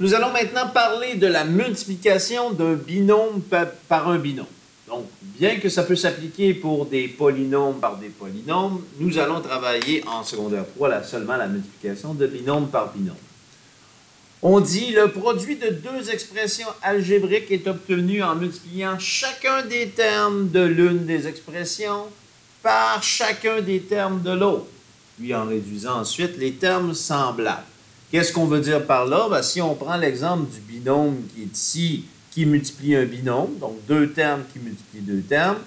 Nous allons maintenant parler de la multiplication d'un binôme par un binôme. Donc, bien que ça peut s'appliquer pour des polynômes par des polynômes, nous allons travailler en secondaire 3 seulement la multiplication de binôme par binôme. On dit le produit de deux expressions algébriques est obtenu en multipliant chacun des termes de l'une des expressions par chacun des termes de l'autre, puis en réduisant ensuite les termes semblables. Qu'est-ce qu'on veut dire par là? Ben, si on prend l'exemple du binôme qui est ici, qui multiplie un binôme, donc deux termes qui multiplient deux termes,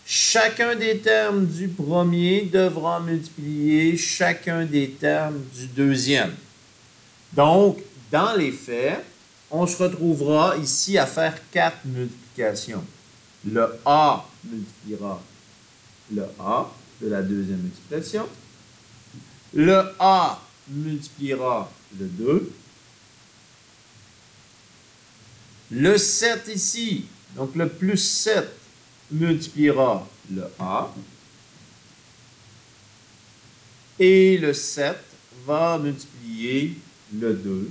chacun des termes du premier devra multiplier chacun des termes du deuxième. Donc, dans les faits, on se retrouvera ici à faire 4 multiplications. Le A multipliera le A de la deuxième expression. Le A multipliera le 2. Le 7 ici, donc le plus 7 multipliera le A. Et le 7 va multiplier le 2.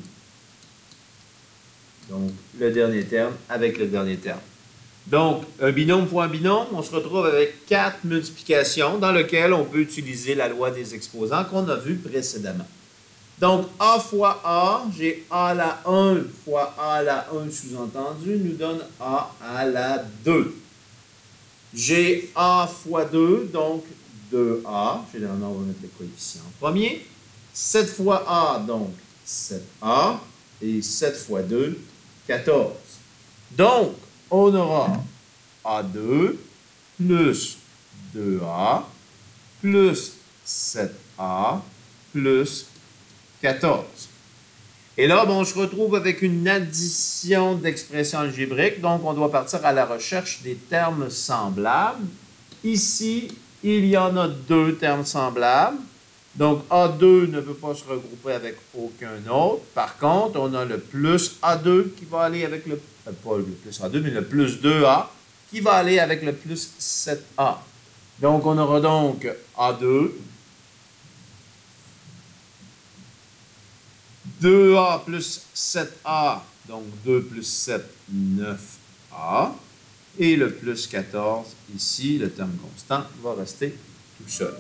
Donc, le dernier terme avec le dernier terme. Donc, un binôme fois un binôme, on se retrouve avec 4 multiplications dans lesquelles on peut utiliser la loi des exposants qu'on a vu précédemment. Donc, A fois A, j'ai A à la 1 fois A à la 1 sous-entendu, nous donne A à la 2. J'ai A fois 2, donc 2A. Généralement, on va mettre le coefficient en premier. 7 fois A, donc 7A. Et 7 fois 2, 14. Donc, on aura A2 plus 2A plus 7A plus 14. Et là, bon, on se retrouve avec une addition d'expressions algébriques. Donc, on doit partir à la recherche des termes semblables. Ici, il y en a deux termes semblables. Donc, A2 ne peut pas se regrouper avec aucun autre. Par contre, on a le plus A2 qui va aller avec le... pas le plus A2, mais le plus 2A qui va aller avec le plus 7A. Donc, on aura donc A2, 2A plus 7A, donc 2 plus 7, 9A. Et le plus 14, ici, le terme constant, va rester tout seul.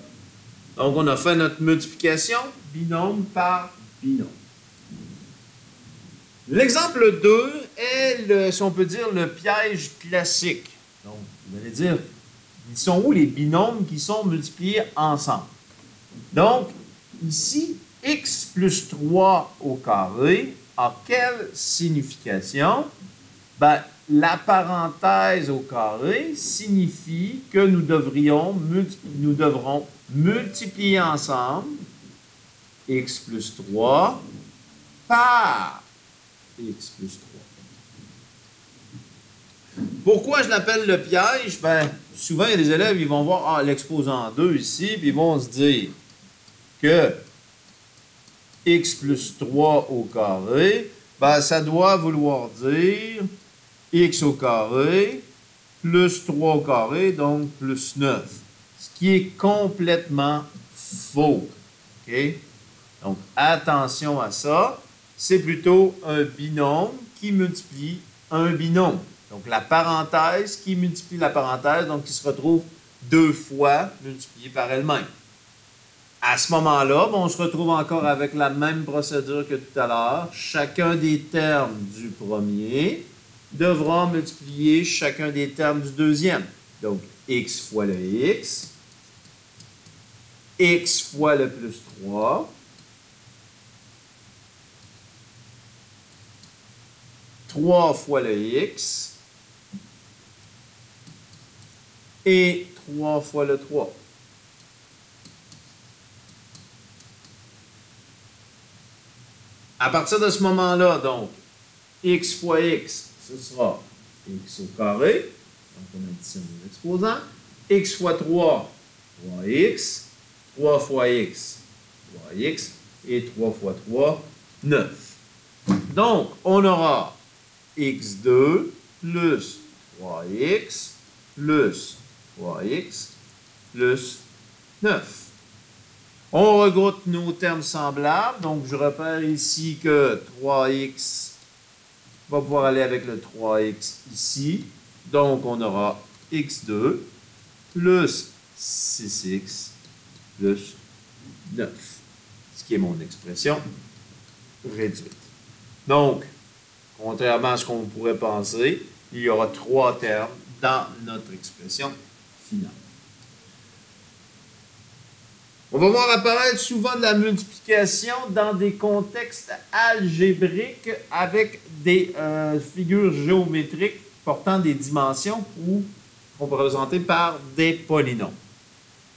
Donc, on a fait notre multiplication binôme par binôme. L'exemple 2 est, si on peut dire, le piège classique. Donc, vous allez dire, ils sont où les binômes qui sont multipliés ensemble? Donc, ici, x plus 3 au carré a quelle signification? Ben, la parenthèse au carré signifie que nous devrons multiplier ensemble x plus 3 par x plus 3. Pourquoi je l'appelle le piège? Ben, souvent, il y a des élèves, ils vont voir l'exposant 2 ici, puis ils vont se dire que x plus 3 au carré, ben, ça doit vouloir dire x au carré plus 3 au carré, donc plus 9. Ce qui est complètement faux. Okay? Donc, attention à ça. C'est plutôt un binôme qui multiplie un binôme. Donc, la parenthèse qui multiplie la parenthèse, donc qui se retrouve deux fois multipliée par elle-même. À ce moment-là, on se retrouve encore avec la même procédure que tout à l'heure. Chacun des termes du premier devra multiplier chacun des termes du deuxième. Donc, x fois le x fois le plus 3, 3 fois le x, et 3 fois le 3. À partir de ce moment-là, donc, x fois x, ce sera x au carré. Donc, on additionne les exposants. X fois 3, 3x. 3 fois x, 3x. Et 3 fois 3, 9. Donc, on aura x2 plus 3x plus 3x plus 9. On regroupe nos termes semblables. Donc, je repère ici que 3x va pouvoir aller avec le 3x ici. Donc, on aura x2 plus 6x plus 9, ce qui est mon expression réduite. Donc, contrairement à ce qu'on pourrait penser, il y aura 3 termes dans notre expression finale. On va voir apparaître souvent de la multiplication dans des contextes algébriques avec des figures géométriques portant des dimensions ou représentées par des polynômes.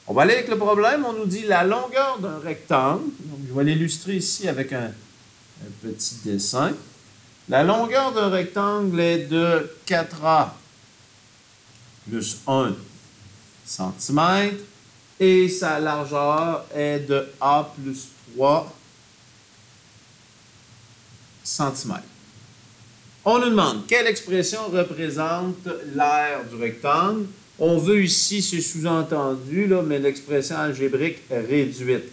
On va aller avec le problème. On nous dit la longueur d'un rectangle. Donc, je vais l'illustrer ici avec un petit dessin. La longueur d'un rectangle est de 4A plus 1 cm et sa largeur est de A plus 3 cm. On nous demande quelle expression représente l'aire du rectangle. On veut ici, c'est sous-entendu, mais l'expression algébrique réduite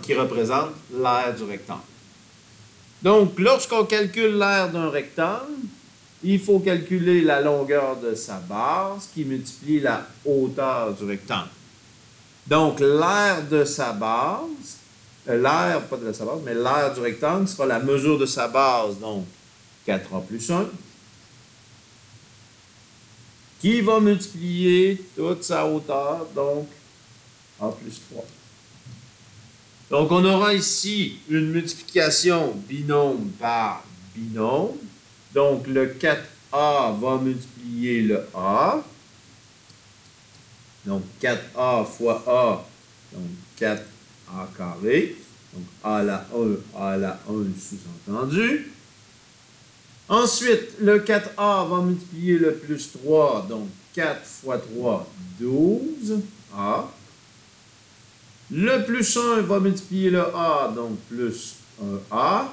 qui représente l'aire du rectangle. Donc, lorsqu'on calcule l'aire d'un rectangle, il faut calculer la longueur de sa base qui multiplie la hauteur du rectangle. Donc, l'aire de sa base, l'aire, pas de sa base, mais l'aire du rectangle sera la mesure de sa base, donc 4A plus 1, qui va multiplier toute sa hauteur, donc A plus 3. Donc, on aura ici une multiplication binôme par binôme. Donc, le 4A va multiplier le A. Donc, 4A fois A, donc 4A carré. Donc, A à la 1, A à la 1 sous-entendu. Ensuite, le 4A va multiplier le plus 3, donc 4 fois 3, 12, A. Le plus 1 va multiplier le A, donc plus 1A.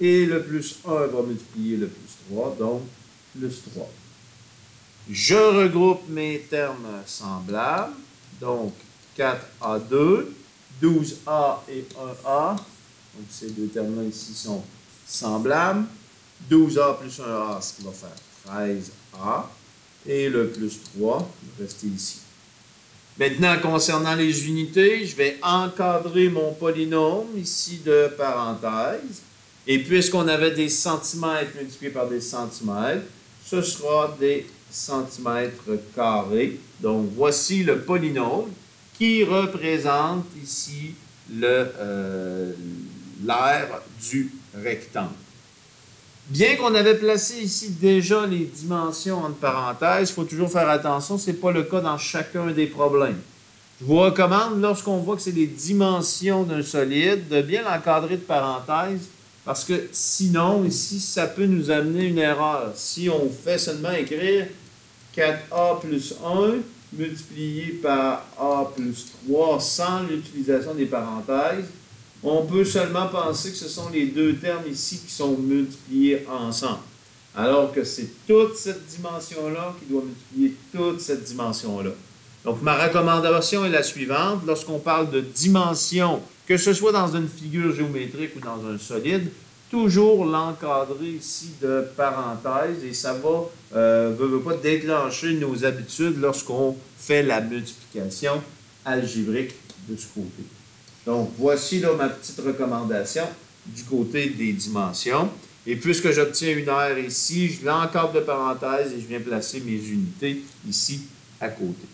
Et le plus 1 va multiplier le plus 3, donc plus 3. Je regroupe mes termes semblables. Donc, 4A2, 12A et 1A. Donc, ces deux termes-là ici sont semblables. 12A plus 1A, ce qui va faire 13A. Et le plus 3 va rester ici. Maintenant, concernant les unités, je vais encadrer mon polynôme ici de parenthèse. Et puisqu'on avait des centimètres multipliés par des centimètres, ce sera des centimètres carrés. Donc, voici le polynôme qui représente ici l'aire du rectangle. Bien qu'on avait placé ici déjà les dimensions entre parenthèses, il faut toujours faire attention, ce n'est pas le cas dans chacun des problèmes. Je vous recommande, lorsqu'on voit que c'est les dimensions d'un solide, de bien l'encadrer de parenthèses, parce que sinon, ici, ça peut nous amener une erreur. Si on fait seulement écrire 4A plus 1 multiplié par A plus 3 sans l'utilisation des parenthèses, on peut seulement penser que ce sont les deux termes ici qui sont multipliés ensemble. Alors que c'est toute cette dimension-là qui doit multiplier toute cette dimension-là. Donc, ma recommandation est la suivante. Lorsqu'on parle de dimension, que ce soit dans une figure géométrique ou dans un solide, toujours l'encadrer ici de parenthèses et ça va, veut pas déclencher nos habitudes lorsqu'on fait la multiplication algébrique de ce côté. Donc, voici là ma petite recommandation du côté des dimensions. Et puisque j'obtiens une aire ici, je l'encadre de parenthèses et je viens placer mes unités ici à côté.